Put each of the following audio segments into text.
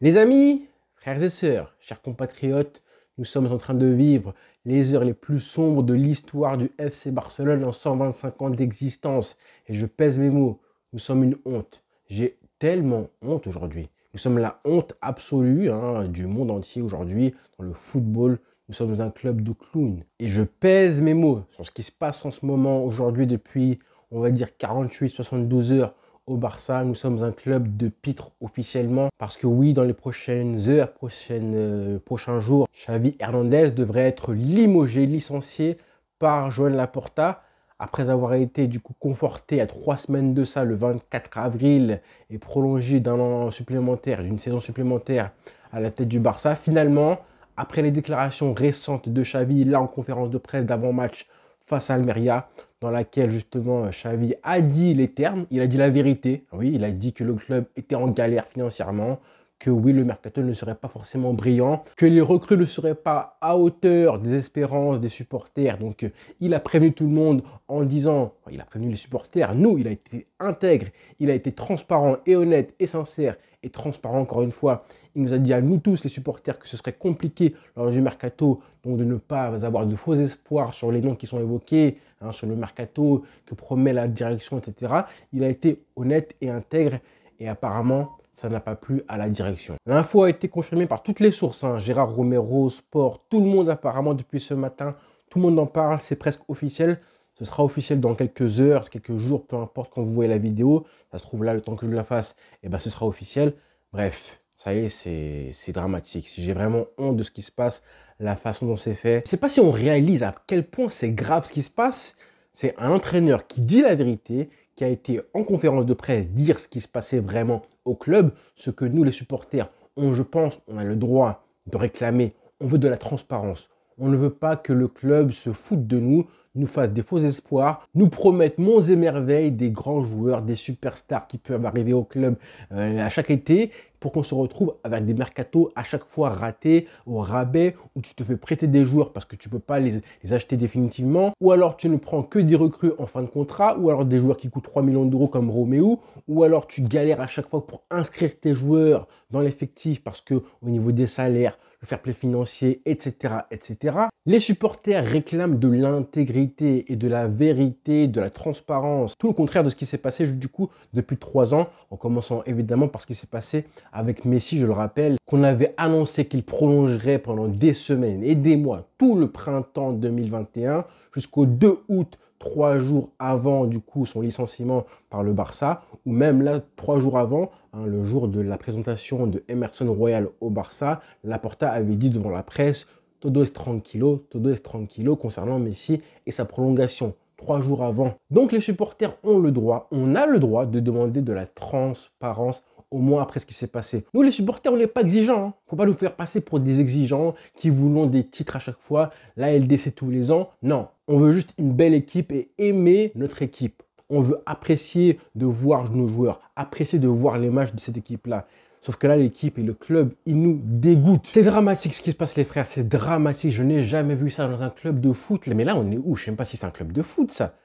Les amis, frères et sœurs, chers compatriotes, nous sommes en train de vivre les heures les plus sombres de l'histoire du FC Barcelone en 125 ans d'existence. Et je pèse mes mots, nous sommes une honte. J'ai tellement honte aujourd'hui. Nous sommes la honte absolue du monde entier aujourd'hui dans le football. Nous sommes un club de clowns. Et je pèse mes mots sur ce qui se passe en ce moment aujourd'hui depuis, on va dire, 48-72 heures au Barça. Nous sommes un club de pitre officiellement parce que oui, dans les prochaines heures, prochains jours, Xavi Hernandez devrait être limogé, licencié par Joan Laporta après avoir été du coup conforté à 3 semaines de ça, le 24 avril, et prolongé d'un an supplémentaire, d'une saison supplémentaire à la tête du Barça. Finalement, après les déclarations récentes de Xavi, là en conférence de presse d'avant-match face à Almeria, dans laquelle justement Xavi a dit les termes, il a dit la vérité. Oui, il a dit que le club était en galère financièrement, que oui, le mercato ne serait pas forcément brillant, que les recrues ne seraient pas à hauteur des espérances des supporters. Donc il a prévenu tout le monde en disant, il a prévenu les supporters, nous, il a été intègre, il a été transparent et honnête et sincère et transparent encore une fois. Il nous a dit à nous tous, les supporters, que ce serait compliqué lors du mercato, donc de ne pas avoir de faux espoirs sur les noms qui sont évoqués, sur le mercato que promet la direction, etc. Il a été honnête et intègre et apparemment, ça n'a pas plu à la direction. L'info a été confirmée par toutes les sources, Gérard Romero, Sport, tout le monde apparemment depuis ce matin, tout le monde en parle, c'est presque officiel. Ce sera officiel dans quelques heures, quelques jours, peu importe quand vous voyez la vidéo. Ça se trouve là, le temps que je la fasse, ce sera officiel. Bref, ça y est, c'est dramatique. Si j'ai vraiment honte de ce qui se passe, la façon dont c'est fait. Je ne sais pas si on réalise à quel point c'est grave ce qui se passe. C'est un entraîneur qui dit la vérité, qui a été en conférence de presse dire ce qui se passait vraiment au club, ce que nous, les supporters, je pense, on a le droit de réclamer. On veut de la transparence. On ne veut pas que le club se foute de nous, nous fasse des faux espoirs, nous promettent monts et merveilles, des grands joueurs, des superstars qui peuvent arriver au club à chaque été, pour qu'on se retrouve avec des mercatos à chaque fois ratés, au rabais, où tu te fais prêter des joueurs parce que tu ne peux pas les acheter définitivement, ou alors tu ne prends que des recrues en fin de contrat, ou alors des joueurs qui coûtent 3 millions d'euros comme Roméo, ou alors tu galères à chaque fois pour inscrire tes joueurs dans l'effectif parce que au niveau des salaires, le fair play financier, etc., etc. Les supporters réclament de l'intégrité et de la vérité, de la transparence, tout le contraire de ce qui s'est passé du coup depuis 3 ans, en commençant évidemment par ce qui s'est passé avec Messi, je le rappelle, qu'on avait annoncé qu'il prolongerait pendant des semaines et des mois, tout le printemps 2021, jusqu'au 2 août, 3 jours avant du coup son licenciement par le Barça, ou même là 3 jours avant, le jour de la présentation de Emerson Royal au Barça, Laporta avait dit devant la presse todo es tranquilo concernant Messi et sa prolongation 3 jours avant. Donc les supporters ont le droit, on a le droit de demander de la transparence au moins après ce qui s'est passé. Nous les supporters, on n'est pas exigeants. Faut pas nous faire passer pour des exigeants qui voulons des titres à chaque fois, la LDC tous les ans. Non, on veut juste une belle équipe et aimer notre équipe. On veut apprécier de voir nos joueurs, apprécier de voir les matchs de cette équipe-là. Sauf que là, l'équipe et le club, ils nous dégoûtent. C'est dramatique ce qui se passe, les frères. C'est dramatique. Je n'ai jamais vu ça dans un club de foot. Mais là, on est où? Je ne sais même pas si c'est un club de foot, ça.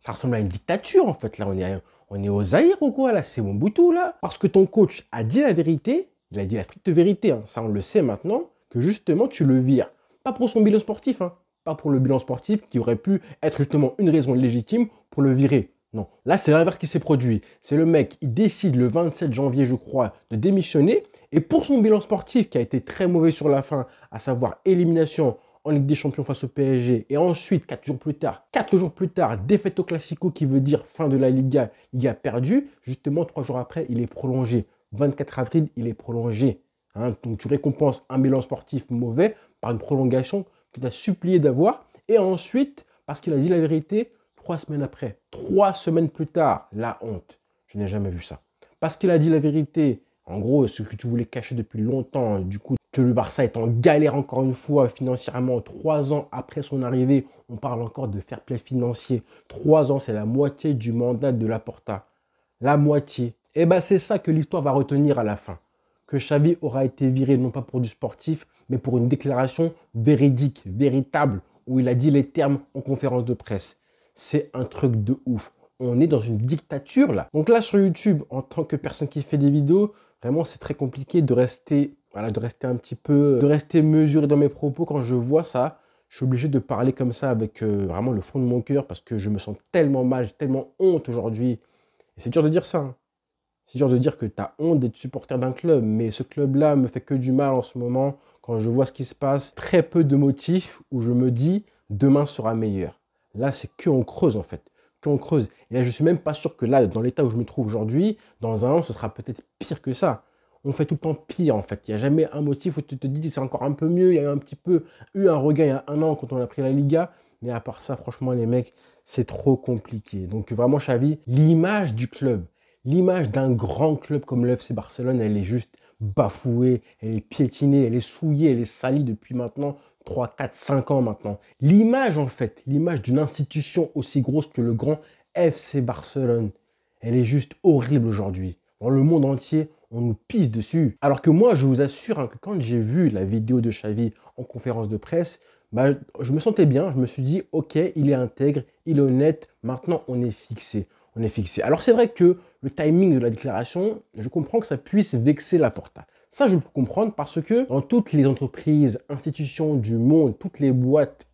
Ça ressemble à une dictature, en fait. Là, on est au Zaïre ou quoi, là? C'est Mobutu, là. Parce que ton coach a dit la vérité. Il a dit la stricte vérité. Ça, on le sait maintenant. Que justement, tu le vires. Pas pour son bilan sportif. Pas pour le bilan sportif qui aurait pu être justement une raison légitime pour le virer. Non, là, c'est l'inverse qui s'est produit. C'est le mec, il décide le 27 janvier, je crois, de démissionner. Et pour son bilan sportif, qui a été très mauvais sur la fin, à savoir élimination en Ligue des Champions face au PSG, et ensuite, 4 jours plus tard, défaite au Classico, qui veut dire fin de la Liga perdue. Justement, 3 jours après, il est prolongé. 24 avril, il est prolongé. Donc, tu récompenses un bilan sportif mauvais par une prolongation que tu as supplié d'avoir. Et ensuite, parce qu'il a dit la vérité, 3 semaines après, 3 semaines plus tard, la honte. Je n'ai jamais vu ça. Parce qu'il a dit la vérité, en gros, ce que tu voulais cacher depuis longtemps, du coup, que le Barça est en galère encore une fois financièrement, 3 ans après son arrivée, on parle encore de fair play financier. 3 ans, c'est la moitié du mandat de Laporta. La moitié. Et c'est ça que l'histoire va retenir à la fin. Que Xavi aura été viré non pas pour du sportif, mais pour une déclaration véridique, véritable, où il a dit les termes en conférence de presse. C'est un truc de ouf. On est dans une dictature là. Donc là sur YouTube, en tant que personne qui fait des vidéos, Vraiment, c'est très compliqué de rester, voilà, de rester mesuré dans mes propos quand je vois ça. Je suis obligé de parler comme ça avec vraiment le fond de mon cœur parce que je me sens tellement mal, j'ai tellement honte aujourd'hui. Et c'est dur de dire ça, hein. C'est dur de dire que tu as honte d'être supporter d'un club, mais ce club-là me fait que du mal en ce moment. Quand je vois ce qui se passe, très peu de motifs où je me dis demain sera meilleur. Là, c'est que on creuse en fait, que on creuse. Et là, je suis même pas sûr que là, dans l'état où je me trouve aujourd'hui, dans un an, ce sera peut-être pire que ça. On fait tout le temps pire en fait. Il n'y a jamais un motif où tu te dis c'est encore un peu mieux. Il y a eu un petit peu eu un regain il y a un an quand on a pris la Liga. Mais à part ça, franchement, les mecs, c'est trop compliqué. Donc vraiment, Xavi, l'image du club, l'image d'un grand club comme le FC Barcelone, elle est juste bafouée, elle est piétinée, elle est souillée, elle est salie depuis maintenant 3, 4, 5 ans maintenant. L'image en fait, l'image d'une institution aussi grosse que le grand FC Barcelone, elle est juste horrible aujourd'hui. Dans le monde entier, on nous pisse dessus. Alors que moi, je vous assure hein, que quand j'ai vu la vidéo de Xavi en conférence de presse, bah, je me sentais bien. Je me suis dit, ok, il est intègre, il est honnête. Maintenant, on est fixé. On est fixé. Alors, c'est vrai que le timing de la déclaration, je comprends que ça puisse vexer Laporta. Ça, je peux comprendre parce que dans toutes les entreprises, institutions du monde, toutes les boîtes,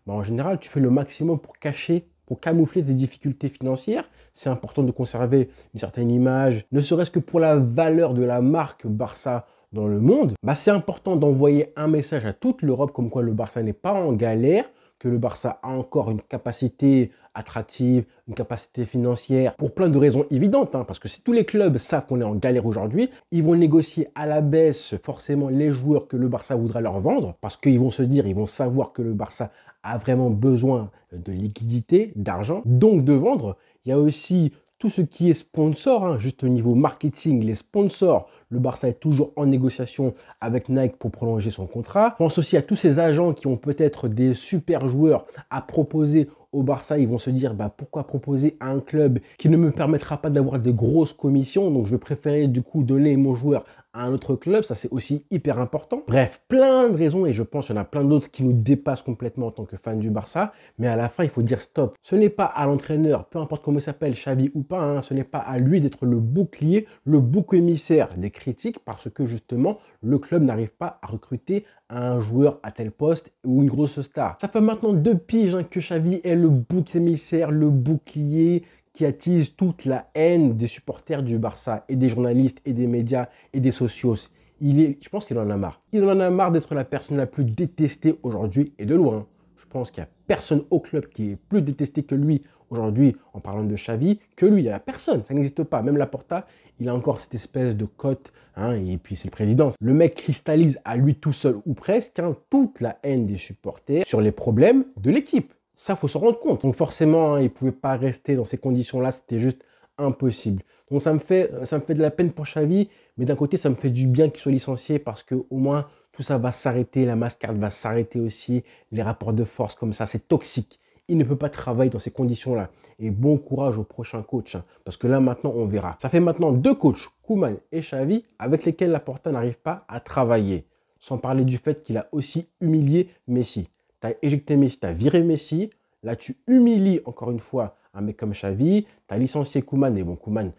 bah, en général, tu fais le maximum pour cacher, pour camoufler tes difficultés financières. C'est important de conserver une certaine image, ne serait-ce que pour la valeur de la marque Barça dans le monde. Bah, c'est important d'envoyer un message à toute l'Europe comme quoi le Barça n'est pas en galère, que le Barça a encore une capacité attractive, une capacité financière, pour plein de raisons évidentes, hein, parce que si tous les clubs savent qu'on est en galère aujourd'hui, ils vont négocier à la baisse forcément les joueurs que le Barça voudra leur vendre, parce qu'ils vont se dire, ils vont savoir que le Barça a vraiment besoin de liquidité, d'argent, donc de vendre. Il y a aussi tout ce qui est sponsor, hein, juste au niveau marketing, les sponsors, le Barça est toujours en négociation avec Nike pour prolonger son contrat. Je pense aussi à tous ces agents qui ont peut-être des super joueurs à proposer au Barça. Ils vont se dire, bah, pourquoi proposer à un club qui ne me permettra pas d'avoir des grosses commissions. Donc, je vais préférer du coup donner mon joueur à un autre club. Ça, c'est aussi hyper important. Bref, plein de raisons et je pense qu'il y en a plein d'autres qui nous dépassent complètement en tant que fan du Barça. Mais à la fin, il faut dire stop. Ce n'est pas à l'entraîneur, peu importe comment il s'appelle, Xavi ou pas, hein, ce n'est pas à lui d'être le bouclier, le bouc émissaire des critiques parce que justement, le club n'arrive pas à recruter un joueur à tel poste ou une grosse star. Ça fait maintenant 2 piges hein, que Xavi est le bouc émissaire, le bouclier qui attise toute la haine des supporters du Barça et des journalistes et des médias et des socios. Je pense qu'il en a marre. Il en a marre d'être la personne la plus détestée aujourd'hui et de loin. Je pense qu'il n'y a personne au club qui est plus détesté que lui aujourd'hui en parlant de Xavi que lui. Il n'y a personne, ça n'existe pas. Même Laporta, il a encore cette espèce de cote, hein, et puis c'est le président. Le mec cristallise à lui tout seul ou presque hein, toute la haine des supporters sur les problèmes de l'équipe. Ça, il faut se rendre compte. Donc forcément, hein, il ne pouvait pas rester dans ces conditions-là, c'était juste impossible. Donc ça me fait de la peine pour Xavi, mais d'un côté, ça me fait du bien qu'il soit licencié parce qu'au moins, tout ça va s'arrêter, la mascarade va s'arrêter aussi, les rapports de force comme ça, c'est toxique. Il ne peut pas travailler dans ces conditions-là. Et bon courage au prochain coach, hein, parce que là, maintenant, on verra. Ça fait maintenant 2 coachs, Koeman et Xavi, avec lesquels Laporta n'arrive pas à travailler. Sans parler du fait qu'il a aussi humilié Messi. Tu as éjecté Messi, tu as viré Messi. Là, tu humilies encore une fois un mec comme Xavi. Tu as licencié Koeman. Et bon, Koeman,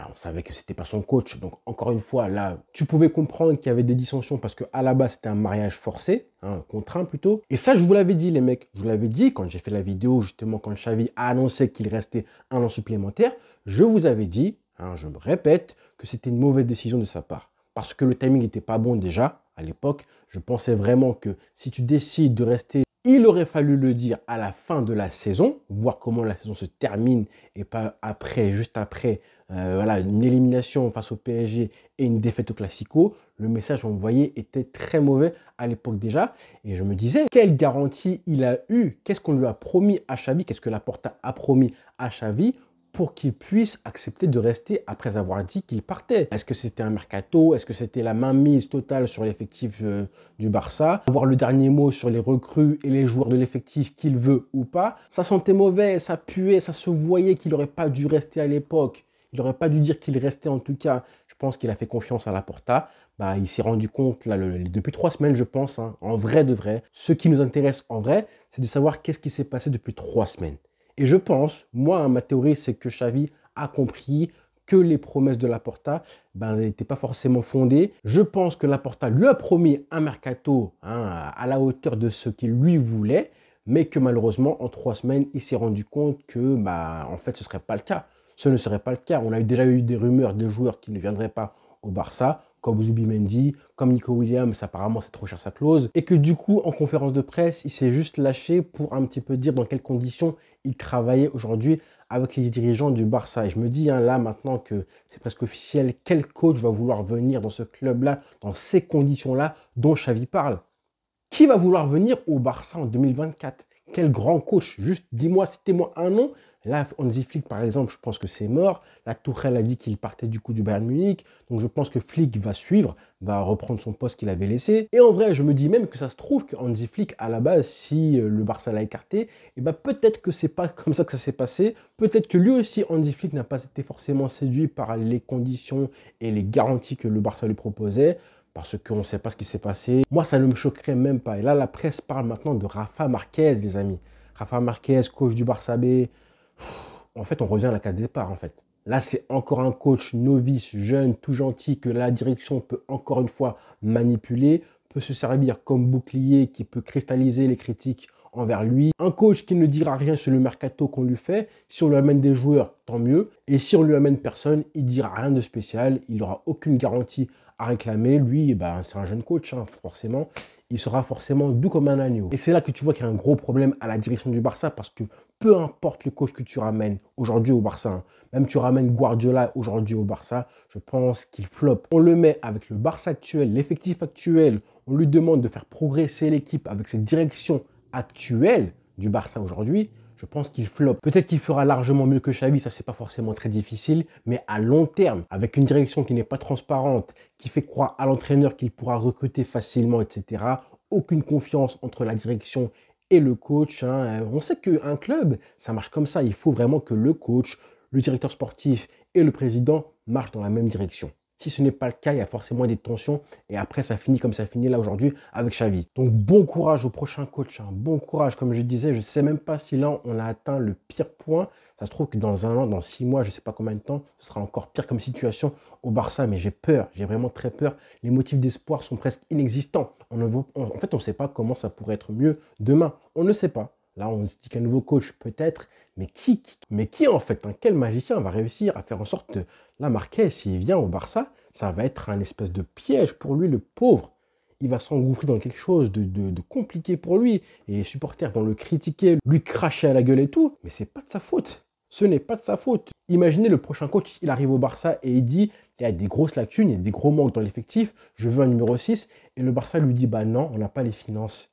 on savait que ce n'était pas son coach. Donc, encore une fois, là, tu pouvais comprendre qu'il y avait des dissensions parce qu'à la base, c'était un mariage forcé, hein, contraint plutôt. Et ça, je vous l'avais dit, les mecs. Je vous l'avais dit quand j'ai fait la vidéo, justement, quand Xavi a annoncé qu'il restait un an supplémentaire. Je vous avais dit, hein, je me répète, que c'était une mauvaise décision de sa part. Parce que le timing n'était pas bon déjà. À l'époque, je pensais vraiment que si tu décides de rester, il aurait fallu le dire à la fin de la saison, voir comment la saison se termine et pas après, juste après, voilà, une élimination face au PSG et une défaite au Classico. Le message envoyé était très mauvais à l'époque déjà. Et je me disais, quelle garantie il a eu? Qu'est-ce qu'on lui a promis à Xavi? Qu'est-ce que Laporta a promis à Xavi pour qu'il puisse accepter de rester après avoir dit qu'il partait? Est-ce que c'était un mercato? Est-ce que c'était la mainmise totale sur l'effectif du Barça? Avoir le dernier mot sur les recrues et les joueurs de l'effectif qu'il veut ou pas? Ça sentait mauvais, ça puait, ça se voyait qu'il n'aurait pas dû rester à l'époque. Il n'aurait pas dû dire qu'il restait en tout cas. Je pense qu'il a fait confiance à Laporta. Bah, il s'est rendu compte là, depuis 3 semaines, je pense, hein, en vrai de vrai. Ce qui nous intéresse en vrai, c'est de savoir qu'est-ce qui s'est passé depuis 3 semaines. Et je pense, moi, ma théorie, c'est que Xavi a compris que les promesses de Laporta n'étaient pas forcément fondées. Je pense que Laporta lui a promis un mercato à la hauteur de ce qu'il lui voulait, mais que malheureusement, en 3 semaines, il s'est rendu compte que en fait, ce ne serait pas le cas. Ce ne serait pas le cas. On a déjà eu des rumeurs de joueurs qui ne viendraient pas au Barça, comme Zubimendi, comme Nico Williams, apparemment c'est trop cher sa clause, et que du coup, en conférence de presse, il s'est juste lâché pour un petit peu dire dans quelles conditions il travaillait aujourd'hui avec les dirigeants du Barça. Et je me dis, là, maintenant que c'est presque officiel, quel coach va vouloir venir dans ce club-là, dans ces conditions-là dont Xavi parle? Qui va vouloir venir au Barça en 2024? Quel grand coach? Juste dis-moi, citez-moi un nom. Là, Hansi Flick, par exemple, je pense que c'est mort. La Tuchel a dit qu'il partait du coup du Bayern Munich. Donc, je pense que Flick va suivre, va reprendre son poste qu'il avait laissé. Et en vrai, je me dis même que ça se trouve que Hansi Flick, à la base, si le Barça l'a écarté, peut-être que c'est pas comme ça que ça s'est passé. Peut-être que lui aussi, Hansi Flick, n'a pas été forcément séduit par les conditions et les garanties que le Barça lui proposait, parce qu'on ne sait pas ce qui s'est passé. Moi, ça ne me choquerait même pas. Et là, la presse parle maintenant de Rafa Marquez, les amis. Rafa Marquez, coach du Barça B. En fait, on revient à la case départ, en fait. Là, c'est encore un coach novice, jeune, tout gentil, que la direction peut encore une fois manipuler, peut se servir comme bouclier qui peut cristalliser les critiques envers lui. Un coach qui ne dira rien sur le mercato qu'on lui fait. Si on lui amène des joueurs, tant mieux. Et si on lui amène personne, il ne dira rien de spécial. Il n'aura aucune garantie à réclamer. Lui, c'est un jeune coach, forcément. Il sera forcément doux comme un agneau. Et c'est là que tu vois qu'il y a un gros problème à la direction du Barça, parce que peu importe le coach que tu ramènes aujourd'hui au Barça, même tu ramènes Guardiola aujourd'hui au Barça, je pense qu'il floppe. On le met avec le Barça actuel, l'effectif actuel, on lui demande de faire progresser l'équipe avec cette direction actuelle du Barça aujourd'hui, je pense qu'il floppe. Peut-être qu'il fera largement mieux que Xavi, ça c'est pas forcément très difficile, mais à long terme, avec une direction qui n'est pas transparente, qui fait croire à l'entraîneur qu'il pourra recruter facilement, etc., aucune confiance entre la direction et le coach. On sait qu'un club, ça marche comme ça. Il faut vraiment que le coach, le directeur sportif et le président marchent dans la même direction. Si ce n'est pas le cas, il y a forcément des tensions. Et après, ça finit comme ça finit là aujourd'hui avec Xavi. Donc, bon courage au prochain coach. Bon courage, comme je disais. Je ne sais même pas si là, on a atteint le pire point. Ça se trouve que dans 1 an, dans 6 mois, je ne sais pas combien de temps, ce sera encore pire comme situation au Barça. Mais j'ai peur. J'ai vraiment très peur. Les motifs d'espoir sont presque inexistants. En fait, on ne sait pas comment ça pourrait être mieux demain. On ne sait pas. Là, on se dit qu'un nouveau coach, peut-être, mais qui en fait, quel magicien va réussir à faire en sorte que là, Marquez, s'il vient au Barça, ça va être un espèce de piège pour lui, le pauvre. Il va s'engouffrer dans quelque chose de compliqué pour lui. Et les supporters vont le critiquer, lui cracher à la gueule et tout. Mais c'est pas de sa faute. Ce n'est pas de sa faute. Imaginez le prochain coach, il arrive au Barça et il dit, il y a des grosses lacunes, il y a des gros manques dans l'effectif, je veux un numéro 6. Et le Barça lui dit, non, on n'a pas les finances.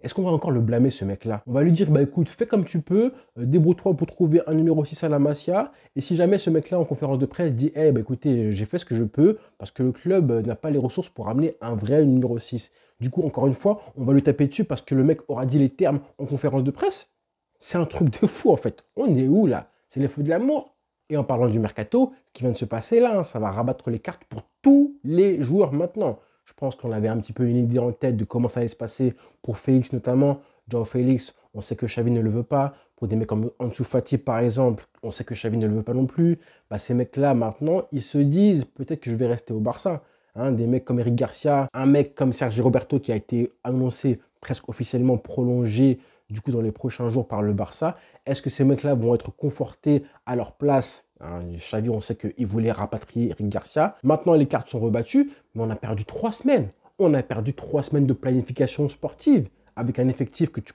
Est-ce qu'on va encore le blâmer, ce mec-là? On va lui dire, écoute, fais comme tu peux, débrouille-toi pour trouver un numéro 6 à la Masia. Et si jamais ce mec-là, en conférence de presse, dit, écoutez, j'ai fait ce que je peux, parce que le club n'a pas les ressources pour amener un vrai numéro 6. Du coup, encore une fois, on va lui taper dessus parce que le mec aura dit les termes en conférence de presse. C'est un truc de fou, en fait. On est où, là? C'est les feux de l'amour. Et en parlant du mercato, ce qui vient de se passer là, ça va rabattre les cartes pour tous les joueurs maintenant. Je pense qu'on avait un petit peu une idée en tête de comment ça allait se passer pour Félix notamment. João Félix, on sait que Xavi ne le veut pas. Pour des mecs comme Ansu Fati par exemple, on sait que Xavi ne le veut pas non plus. Ces mecs-là maintenant, ils se disent peut-être que je vais rester au Barça. Des mecs comme Eric Garcia, un mec comme Sergi Roberto qui a été annoncé presque officiellement prolongé du coup dans les prochains jours par le Barça. Est-ce que ces mecs-là vont être confortés à leur place? Xavi, on sait qu'il voulait rapatrier Eric Garcia. Maintenant, les cartes sont rebattues, mais on a perdu 3 semaines. On a perdu 3 semaines de planification sportive avec un effectif que tu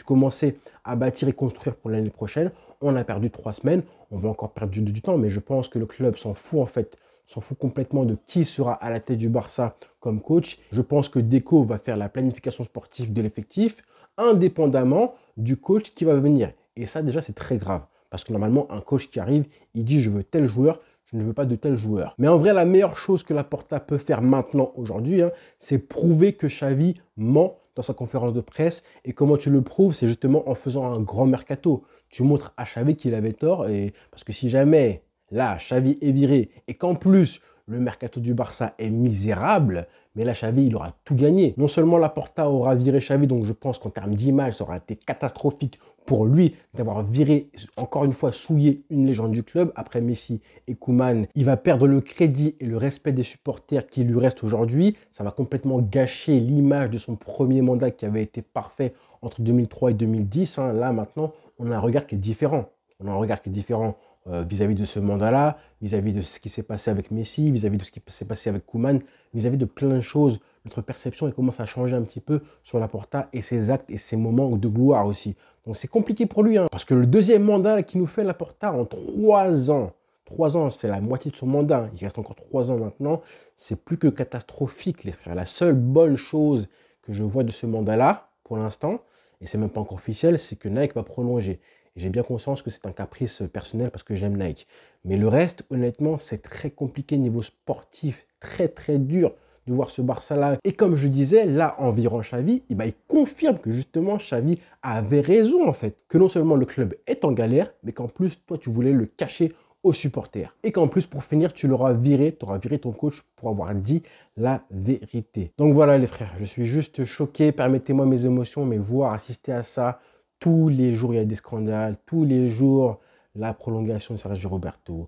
commençais à bâtir et construire pour l'année prochaine. On a perdu 3 semaines. On va encore perdre du temps, mais je pense que le club s'en fout en fait. S'en fout complètement de qui sera à la tête du Barça comme coach. Je pense que Deco va faire la planification sportive de l'effectif indépendamment du coach qui va venir. Et ça, déjà, c'est très grave. Parce que normalement, un coach qui arrive, il dit « je veux tel joueur, je ne veux pas de tel joueur ». Mais en vrai, la meilleure chose que Laporta peut faire maintenant, aujourd'hui, c'est prouver que Xavi ment dans sa conférence de presse. Et comment tu le prouves? C'est justement en faisant un grand mercato. Tu montres à Xavi qu'il avait tort. Parce que si jamais, là, Xavi est viré et qu'en plus, le mercato du Barça est misérable, Mais là, Xavi, il aura tout gagné. Non seulement Laporta aura viré Xavi, donc je pense qu'en termes d'image, ça aura été catastrophique pour lui d'avoir viré, encore une fois, souillé une légende du club. Après Messi et Koeman, il va perdre le crédit et le respect des supporters qui lui restent aujourd'hui. Ça va complètement gâcher l'image de son premier mandat qui avait été parfait entre 2003 et 2010. Là, maintenant, on a un regard qui est différent. On a un regard qui est différent vis-à-vis de ce mandat-là, vis-à-vis de ce qui s'est passé avec Messi, vis-à-vis de ce qui s'est passé avec Koeman, vis-à-vis de plein de choses. Notre perception elle commence à changer un petit peu sur Laporta et ses actes et ses moments de gloire aussi. Donc c'est compliqué pour lui, parce que le deuxième mandat qui nous fait Laporta en 3 ans, 3 ans, c'est la moitié de son mandat, il reste encore 3 ans maintenant, c'est plus que catastrophique les frères. La seule bonne chose que je vois de ce mandat-là, pour l'instant, et c'est même pas encore officiel, c'est que Nike va prolonger. Et j'ai bien conscience que c'est un caprice personnel parce que j'aime Nike. Mais le reste, honnêtement, c'est très compliqué niveau sportif, très très dur de voir ce Barça-là. Et comme je disais, là, en virant Xavi, il confirme que justement Xavi avait raison en fait. Que non seulement le club est en galère, mais qu'en plus, toi, tu voulais le cacher aux supporters. Et qu'en plus, pour finir, tu l'auras viré, tu auras viré ton coach pour avoir dit la vérité. Donc voilà les frères, je suis juste choqué, permettez-moi mes émotions, mais voir assister à ça, tous les jours il y a des scandales, tous les jours la prolongation de Sergio Roberto,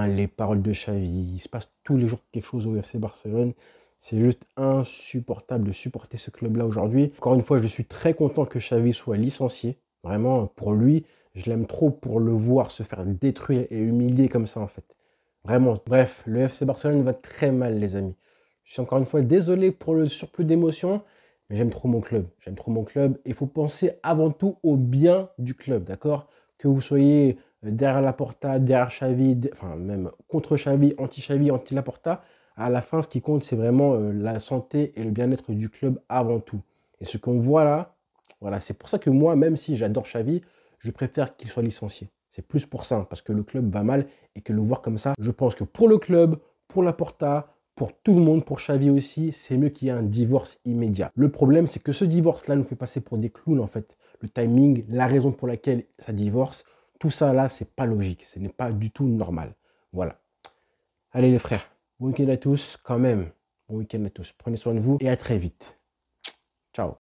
les paroles de Xavi, il se passe tous les jours quelque chose au FC Barcelone. C'est juste insupportable de supporter ce club-là aujourd'hui. Encore une fois, je suis très content que Xavi soit licencié. Vraiment, pour lui, je l'aime trop pour le voir se faire détruire et humilier comme ça, en fait. Vraiment. Bref, le FC Barcelone va très mal, les amis. Je suis encore une fois désolé pour le surplus d'émotions, mais j'aime trop mon club. J'aime trop mon club. Et il faut penser avant tout au bien du club, d'accord? Que vous soyez derrière Laporta, derrière Xavi, enfin même contre Xavi, anti-Xavi, anti-Laporta, à la fin, ce qui compte, c'est vraiment la santé et le bien-être du club avant tout. Et ce qu'on voit là, voilà, c'est pour ça que moi, même si j'adore Xavi, je préfère qu'il soit licencié. C'est plus pour ça, parce que le club va mal et que le voir comme ça, je pense que pour le club, pour Laporta, pour tout le monde, pour Xavi aussi, c'est mieux qu'il y ait un divorce immédiat. Le problème, c'est que ce divorce-là nous fait passer pour des clowns, en fait. Le timing, la raison pour laquelle ça divorce, tout ça là, c'est pas logique. Ce n'est pas du tout normal. Voilà. Allez les frères, bon week-end à tous, quand même. Bon week-end à tous. Prenez soin de vous et à très vite. Ciao.